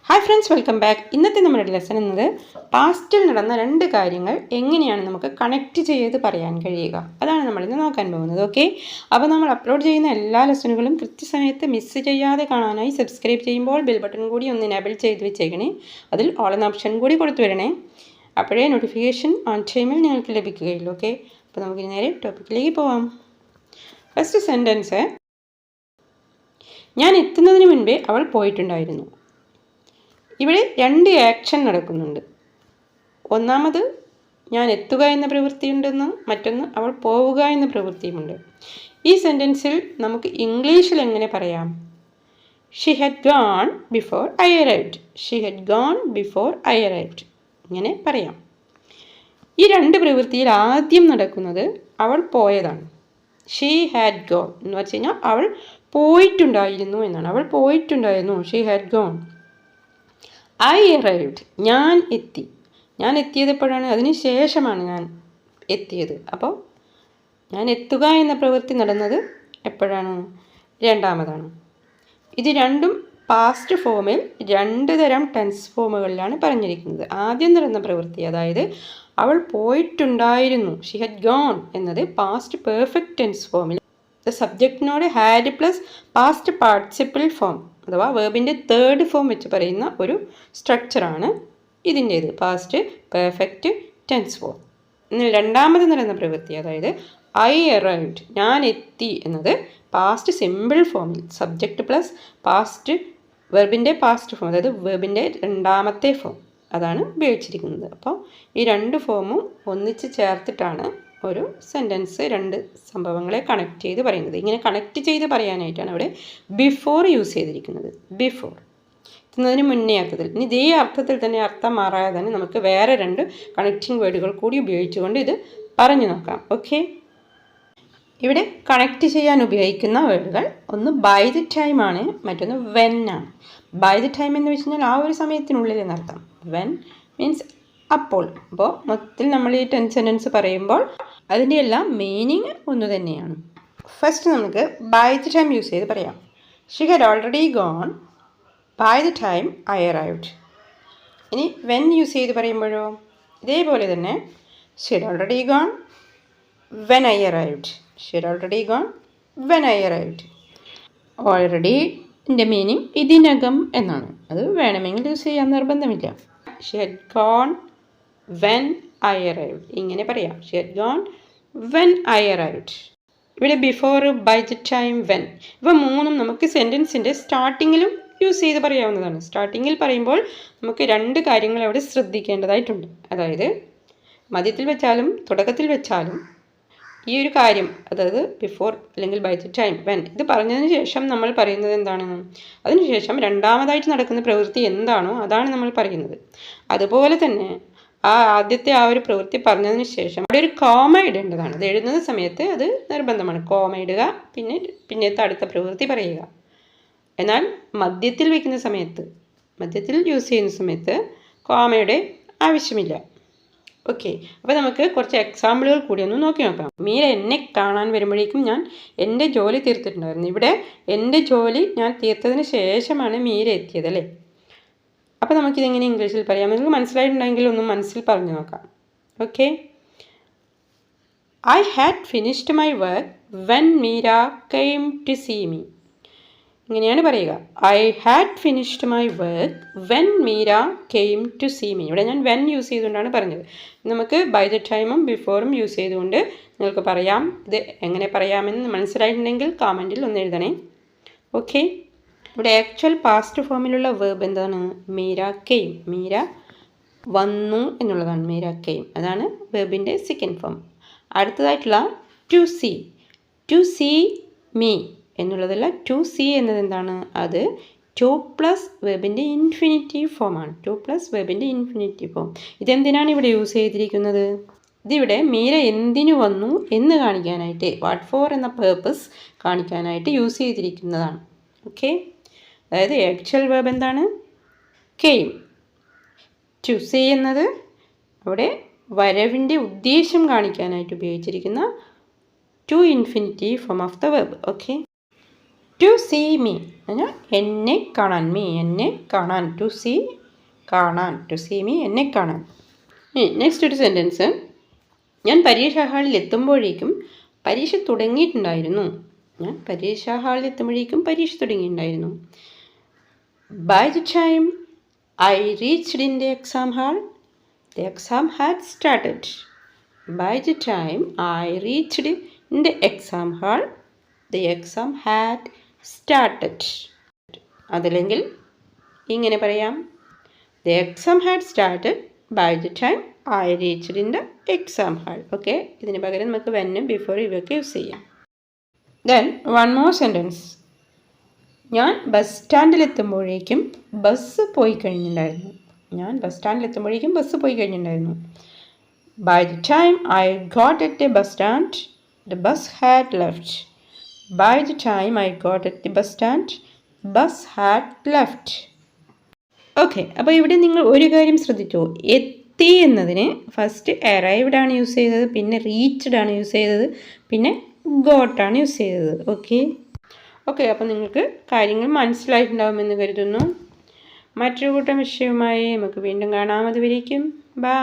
Hi friends, welcome back. ഇന്നത്തെ നമ്മുടെ lesson എന്നത് പാസ്റ്റിൽ നടന്ന രണ്ട് കാര്യങ്ങൾ എങ്ങനെയാണ് നമുക്ക് കണക്റ്റ് ചെയ്ത് പറയാൻ കഴിയുക, അതാണ് നമ്മളിന്ന് നോക്കാൻ പോകുന്നത്. ഓക്കെ, അപ്പോൾ നമ്മൾ അപ്ലോഡ് ചെയ്യുന്ന എല്ലാ ലെസണുകളും കൃത്യസമയത്ത് മിസ്സ് ചെയ്യാതെ കാണാനായി സബ്സ്ക്രൈബ് ചെയ്യുമ്പോൾ ബെൽ ബട്ടൺ കൂടി ഒന്ന് എനേബിൾ ചെയ്ത് വെച്ചേക്കണേ. അതിൽ ഓൾ എന്ന ഓപ്ഷൻ കൂടി കൊടുത്തു വരണേ. അപ്പോഴേ നോട്ടിഫിക്കേഷൻ ഓൺ ടൈമിൽ നിങ്ങൾക്ക് ലഭിക്കുകയുള്ളൂ. ഓക്കെ, അപ്പോൾ നമുക്ക് നേരെ ടോപ്പിക്കിലേക്ക് പോവാം. ഫസ്റ്റ് സെൻറ്റൻസ്, ഞാൻ എത്തുന്നതിന് മുൻപേ അവൾ പോയിട്ടുണ്ടായിരുന്നു. ഇവിടെ രണ്ട് ആക്ഷൻ നടക്കുന്നുണ്ട്. ഒന്നാമത് ഞാൻ എത്തുക എന്ന പ്രവൃത്തിയുണ്ടെന്ന്, മറ്റൊന്ന് അവൾ പോവുക എന്ന പ്രവൃത്തിയുമുണ്ട്. ഈ സെൻറ്റൻസിൽ നമുക്ക് ഇംഗ്ലീഷിൽ എങ്ങനെ പറയാം? She had gone before I arrived. She had gone before I arrived ഇങ്ങനെ പറയാം. ഈ രണ്ട് പ്രവൃത്തിയിൽ ആദ്യം നടക്കുന്നത് അവൾ പോയതാണ്. ഷീ ഹാഡ് ഗോൺ എന്ന് വെച്ച് കഴിഞ്ഞാൽ അവൾ പോയിട്ടുണ്ടായിരുന്നു എന്നാണ്. അവൾ പോയിട്ടുണ്ടായിരുന്നു, she had gone. I arrived, ഞാൻ എത്തി. ഞാൻ എത്തിയത് എപ്പോഴാണ്? അതിന് ശേഷമാണ് ഞാൻ എത്തിയത്. അപ്പോൾ ഞാൻ എത്തുക എന്ന പ്രവൃത്തി നടന്നത് എപ്പോഴാണ്? രണ്ടാമതാണ്. ഇത് രണ്ടും പാസ്റ്റ് ഫോമിൽ രണ്ട് തരം ടെൻസ് ഫോമുകളിലാണ് പറഞ്ഞിരിക്കുന്നത്. ആദ്യം നടന്ന പ്രവൃത്തി, അതായത് അവൾ പോയിട്ടുണ്ടായിരുന്നു, ഷി ഹാഡ് ഗോൺ എന്നത് പാസ്റ്റ് പെർഫെക്റ്റ് ടെൻസ് ഫോമിൽ സബ്ജക്റ്റിനോട് had plus past participle form അഥവാ വേർബിൻ്റെ തേർഡ് ഫോം വെച്ച് പറയുന്ന ഒരു സ്ട്രക്ചറാണ് ഇതിൻ്റേത്, പാസ്റ്റ് പെർഫെക്റ്റ് ടെൻസ് ഫോം. രണ്ടാമത് നടന്ന പ്രവൃത്തി, അതായത് ഐ അറൈവ്ഡ്, ഞാൻ എത്തി എന്നത് പാസ്റ്റ് സിമ്പിൾ ഫോമിൽ സബ്ജക്റ്റ് പ്ലസ് പാസ്റ്റ് വെർബിൻ്റെ പാസ്റ്റ് ഫോം, അതായത് വെർബിൻ്റെ രണ്ടാമത്തെ ഫോം അതാണ് ഉപയോഗിച്ചിരിക്കുന്നത്. അപ്പോൾ ഈ രണ്ട് ഫോമും ഒന്നിച്ച് ചേർത്തിട്ടാണ് ഒരു സെൻറ്റൻസ് രണ്ട് സംഭവങ്ങളെ കണക്ട് ചെയ്ത് പറയുന്നത്. ഇങ്ങനെ കണക്ട് ചെയ്ത് പറയാനായിട്ടാണ് അവിടെ ബിഫോർ യൂസ് ചെയ്തിരിക്കുന്നത്. ബിഫോർ എത്തുന്നതിന് മുന്നേ അർത്ഥത്തിൽ. ഇനി ഇതേ അർത്ഥത്തിൽ തന്നെ അർത്ഥം മാറാതെ തന്നെ നമുക്ക് വേറെ രണ്ട് കണക്റ്റിംഗ് വേർഡുകൾ കൂടി ഉപയോഗിച്ചുകൊണ്ട് ഇത് പറഞ്ഞു നോക്കാം. ഓക്കെ, ഇവിടെ കണക്ട് ചെയ്യാൻ ഉപയോഗിക്കുന്ന വേർഡുകൾ ഒന്ന് ബൈ ദ ടൈം ആണ്, മറ്റൊന്ന് വെൻ ആണ്. ബൈ ദ ടൈം എന്ന് വെച്ച് കഴിഞ്ഞാൽ ആ ഒരു സമയത്തിനുള്ളിൽ എന്നർത്ഥം. വെൻ മീൻസ് അപ്പോൾ. അപ്പോൾ മൊത്തത്തിൽ നമ്മൾ ഈ സെൻറ്റൻസ് പറയുമ്പോൾ അതിൻ്റെ എല്ലാം മീനിങ് ഒന്ന് തന്നെയാണ്. ഫസ്റ്റ് നമുക്ക് ബൈ ദ ടൈം യൂസ് ചെയ്ത് പറയാം. She had already gone by the time I arrived. ഇനി വെൻ യൂസ് ചെയ്ത് പറയുമ്പോഴോ ഇതേപോലെ തന്നെ she had already gone when I arrived. She had already gone when I arrived. ഓൾറെഡിൻ്റെ മീനിങ് ഇതിനകം എന്നാണ്. അത് വേണമെങ്കിൽ യൂസ് ചെയ്യാൻ നിർബന്ധമില്ല. She had gone when I arrived ഇങ്ങനെ പറയാം. She had gone when I arrived. ഇവിടെ before, by the time, when ഇവ മൂന്നും നമുക്ക് സെൻറ്റൻസിൻ്റെ സ്റ്റാർട്ടിങ്ങിലും യൂസ് ചെയ്ത് പറയാവുന്നതാണ്. സ്റ്റാർട്ടിങ്ങിൽ പറയുമ്പോൾ നമുക്ക് രണ്ട് കാര്യങ്ങൾ അവിടെ ശ്രദ്ധിക്കേണ്ടതായിട്ടുണ്ട്. അതായത് മധ്യത്തിൽ വെച്ചാലും തുടക്കത്തിൽ വെച്ചാലും ഈ ഒരു കാര്യം, അതായത് ബിഫോർ അല്ലെങ്കിൽ ബൈ ദ ടൈം, വെൻ ഇത് പറഞ്ഞതിന് ശേഷം നമ്മൾ പറയുന്നത് എന്താണ്? അതിനുശേഷം രണ്ടാമതായിട്ട് നടക്കുന്ന പ്രവൃത്തി എന്താണോ അതാണ് നമ്മൾ പറയുന്നത്. അതുപോലെ തന്നെ ആദ്യത്തെ ആ ഒരു പ്രവൃത്തി പറഞ്ഞതിന് ശേഷം അവിടെ ഒരു കോമ ഇടേണ്ടതാണ്. അത് എഴുതുന്ന സമയത്ത് അത് നിർബന്ധമാണ്. കോമ ഇടുക, പിന്നത്തെ അടുത്ത പ്രവൃത്തി പറയുക. എന്നാൽ മധ്യത്തിൽ വയ്ക്കുന്ന സമയത്ത്, മധ്യത്തിൽ യൂസ് ചെയ്യുന്ന സമയത്ത് കോമയുടെ ആവശ്യമില്ല. ഓക്കെ, അപ്പോൾ നമുക്ക് കുറച്ച് എക്സാമ്പിളുകൾ കൂടി ഒന്ന് നോക്കി നോക്കാം. മീര എന്നെ കാണാൻ വരുമ്പോഴേക്കും ഞാൻ എൻ്റെ ജോലി തീർത്തിട്ടുണ്ടായിരുന്നു. ഇവിടെ എൻ്റെ ജോലി ഞാൻ തീർത്തതിന് ശേഷമാണ് മീര എത്തിയത്, അല്ലേ? അപ്പോൾ നമുക്കിതെങ്ങനെ ഇംഗ്ലീഷിൽ പറയാം? നിങ്ങൾക്ക് മനസ്സിലായിട്ടുണ്ടെങ്കിൽ ഒന്ന് മനസ്സിൽ പറഞ്ഞു നോക്കാം. Okay, I had finished my work when Meera came to see me. ഇങ്ങനെയാണ് പറയുക. I had finished my work when Meera came to see me. ഇവിടെ ഞാൻ വെൻ യൂസ് ചെയ്തുകൊണ്ടാണ് പറഞ്ഞത്. നമുക്ക് ബൈ ദ ടൈമും ബിഫോറും യൂസ് ചെയ്തുകൊണ്ട് നിങ്ങൾക്ക് പറയാം. ഇത് എങ്ങനെ പറയാമെന്ന് മനസ്സിലായിട്ടുണ്ടെങ്കിൽ കമൻറ്റിൽ ഒന്ന് എഴുതണേ. ഓക്കെ, ഇവിടെ ആക്ച്വൽ പാസ്റ്റ് ഫോമിലുള്ള വേർബ് എന്താണ്? മീര കെയിം. മീര വന്നു എന്നുള്ളതാണ് മീര കെയിം. അതാണ് വേർബിൻ്റെ സെക്കൻഡ് ഫോം. അടുത്തതായിട്ടുള്ള to see. To see me എന്നുള്ളതല്ല, ടു സീ എന്നത് എന്താണ്? അത് ടു പ്ലസ് വേർബിൻ്റെ ഇൻഫിനിറ്റീവ് ഫോമാണ്. ടു പ്ലസ് വേർബിൻ്റെ ഇൻഫിനിറ്റീവ് ഫോം. ഇതെന്തിനാണ് ഇവിടെ യൂസ് ചെയ്തിരിക്കുന്നത്? ഇതിവിടെ മീര എന്തിനു വന്നു എന്ന് കാണിക്കാനായിട്ട്, വാട്ട് ഫോർ എന്ന പേർപ്പസ് കാണിക്കാനായിട്ട് യൂസ് ചെയ്തിരിക്കുന്നതാണ്. ഓക്കെ, അതായത് ആക്ച്വൽ വേർബ് എന്താണ്? കെയിം. ടു സീ എന്നത് അവിടെ വരവിൻ്റെ ഉദ്ദേശം കാണിക്കാനായിട്ട് ഉപയോഗിച്ചിരിക്കുന്ന to infinitive form of the verb. Okay, to see me എന്നാൽ എന്നെ കാണാൻ, എന്നെ കാണാൻ, ടു സീ കാണാൻ, ടു സീ മീ എന്നെ കാണാൻ. നെക്സ്റ്റ് ഒരു സെൻറ്റൻസ്, ഞാൻ പരീക്ഷാ ഹാളിൽ എത്തുമ്പോഴേക്കും പരീക്ഷ തുടങ്ങിയിട്ടുണ്ടായിരുന്നു. ഞാൻ പരീക്ഷാ ഹാളിൽ എത്തുമ്പോഴേക്കും പരീക്ഷ തുടങ്ങിയിട്ടുണ്ടായിരുന്നു. By the time I reached in the exam hall the exam had started. By the time I reached in the exam hall the exam had started. അതല്ലെങ്കിൽ ഇങ്ങനെ പറയാം, the exam had started by the time I reached in the exam hall. Okay, ഇതിന് പകരം നമുക്ക് വെന്നും before ഇവയൊക്കെ use ചെയ്യാം. Then one more sentence, ഞാൻ ബസ് സ്റ്റാൻഡിലെത്തുമ്പോഴേക്കും ബസ് പോയി കഴിഞ്ഞിട്ടുണ്ടായിരുന്നു. ഞാൻ ബസ് സ്റ്റാൻഡിലെത്തുമ്പോഴേക്കും ബസ് പോയി കഴിഞ്ഞിട്ടുണ്ടായിരുന്നു. By the time I got at the bus stand the bus had left. By the time I got at the bus stand bus had left. Okay, അപ്പോൾ ഇവിടെ നിങ്ങൾ ഒരു കാര്യം ശ്രദ്ധിച്ചോ, എത്തി എന്നതിന് ഫസ്റ്റ് അറൈവ്ഡ് ആണ് യൂസ് ചെയ്തത്, പിന്നെ റീച്ച്ഡ് ആണ് യൂസ് ചെയ്തത്, പിന്നെ ഗോട്ടാണ് യൂസ് ചെയ്തത്. ഓക്കെ, അപ്പോൾ നിങ്ങൾക്ക് കാര്യങ്ങൾ മനസ്സിലായിട്ടുണ്ടാകുമെന്ന് കരുതുന്നു. മറ്റൊരു കൂട്ടം വിഷയവുമായി നമുക്ക് വീണ്ടും കാണാം. അതുവരേക്കും ബൈ.